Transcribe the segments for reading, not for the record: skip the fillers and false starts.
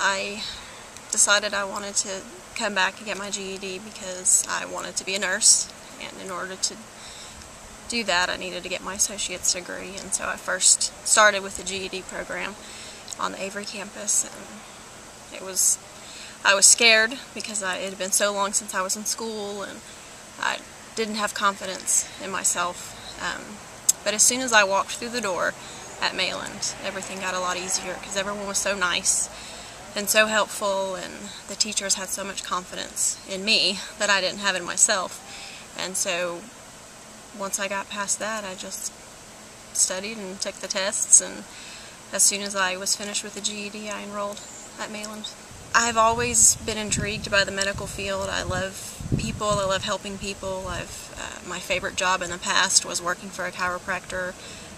I decided I wanted to come back and get my GED because I wanted to be a nurse, and in order to do that I needed to get my associate's degree, and so I first started with the GED program on the Avery campus, and I was scared because it had been so long since I was in school and I didn't have confidence in myself, but as soon as I walked through the door at Mayland, everything got a lot easier because everyone was so nice and so helpful, and the teachers had so much confidence in me that I didn't have in myself. And so once I got past that, I just studied and took the tests, and as soon as I was finished with the GED, I enrolled at Mayland. I've always been intrigued by the medical field. I love people, I love helping people. My favorite job in the past was working for a chiropractor,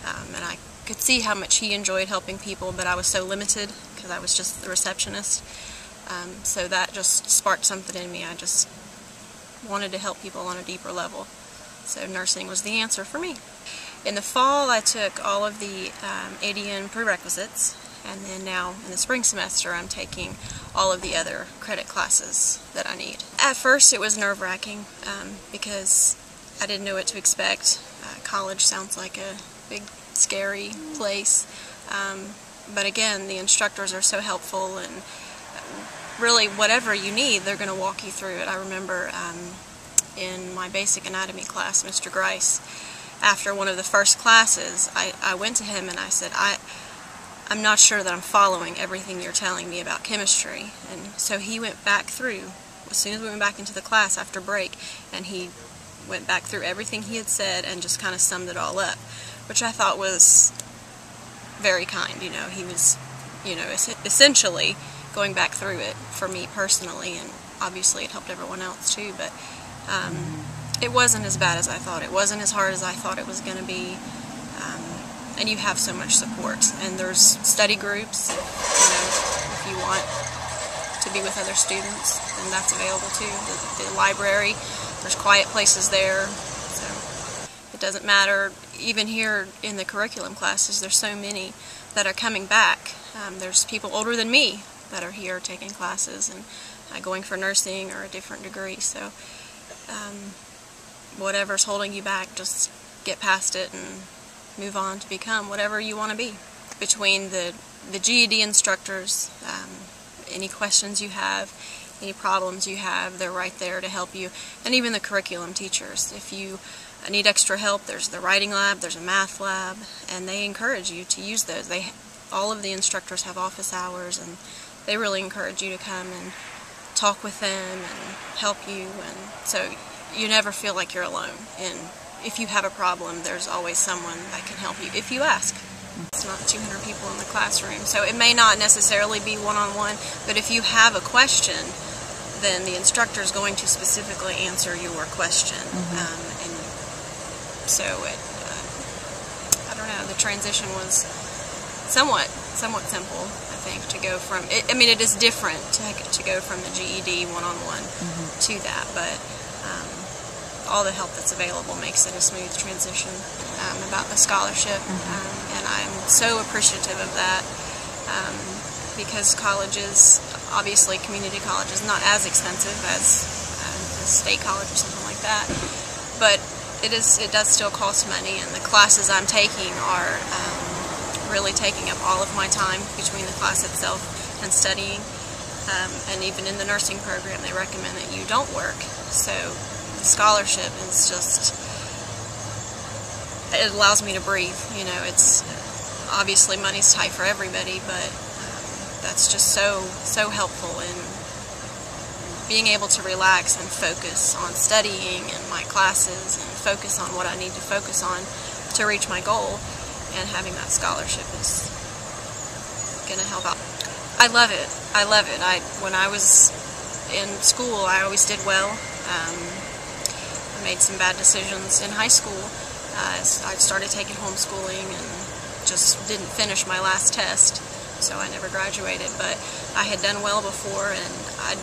and I could see how much he enjoyed helping people, but I was so limited because I was just the receptionist. So that just sparked something in me. I just wanted to help people on a deeper level. So nursing was the answer for me. In the fall, I took all of the ADN prerequisites, and then now in the spring semester I'm taking all of the other credit classes that I need. At first it was nerve-wracking because I didn't know what to expect. College sounds like a big scary place, but again, the instructors are so helpful, and really whatever you need, they're going to walk you through it. I remember in my basic anatomy class, Mr. Grice, after one of the first classes, I went to him and I said, I'm not sure that I'm following everything you're telling me about chemistry. And so he went back through, as soon as we went back into the class after break, and he went back through everything he had said and just kind of summed it all up, which I thought was very kind. He was, essentially going back through it for me personally, and obviously it helped everyone else too, but it wasn't as bad as I thought. It wasn't as hard as I thought it was going to be, and you have so much support, and there's study groups, if you want to be with other students, and that's available too. The library, there's quiet places there, so it doesn't matter. Even here in the curriculum classes, there's so many that are coming back. There's people older than me that are here taking classes and going for nursing or a different degree, so whatever's holding you back, just get past it and move on to become whatever you want to be. Between the GED instructors, any questions you have, any problems you have, they're right there to help you. And even the curriculum teachers. If you need extra help, there's the writing lab, there's a math lab, and they encourage you to use those. All of the instructors have office hours, and they really encourage you to come and talk with them and help you, and so you never feel like you're alone. And if you have a problem, there's always someone that can help you if you ask. It's not 200 people in the classroom, so it may not necessarily be one-on-one, but if you have a question, then the instructor is going to specifically answer your question. And so I don't know, the transition was somewhat simple, I think, to go from it. I mean, it is different to go from the GED one-on-one to that, but all the help that's available makes it a smooth transition. About the scholarship, and I'm so appreciative of that, because colleges, obviously community college is not as expensive as a state college or something like that, but it does still cost money, and the classes I'm taking are really taking up all of my time between the class itself and studying, and even in the nursing program they recommend that you don't work, so the scholarship is just, it allows me to breathe. It's obviously money's tight for everybody, but that's just so helpful in being able to relax and focus on studying and my classes and focus on what I need to focus on to reach my goal, and having that scholarship is going to help out. I love it. When I was in school, I always did well. I made some bad decisions in high school. I started taking homeschooling and just didn't finish my last test, so I never graduated, but I had done well before, and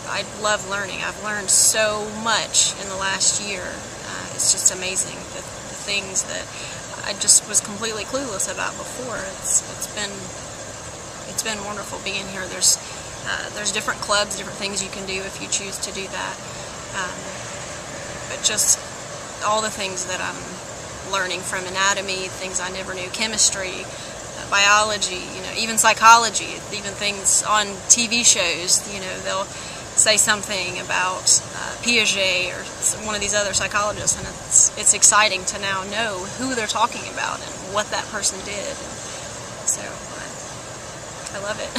I love learning. I've learned so much in the last year. It's just amazing, the things that I just was completely clueless about before. It's been wonderful being here. There's There's different clubs, different things you can do if you choose to do that. But just all the things that I'm learning from anatomy, things I never knew, chemistry, biology, even psychology, even things on TV shows, they'll say something about Piaget or one of these other psychologists, and it's exciting to now know who they're talking about and what that person did. So I love it.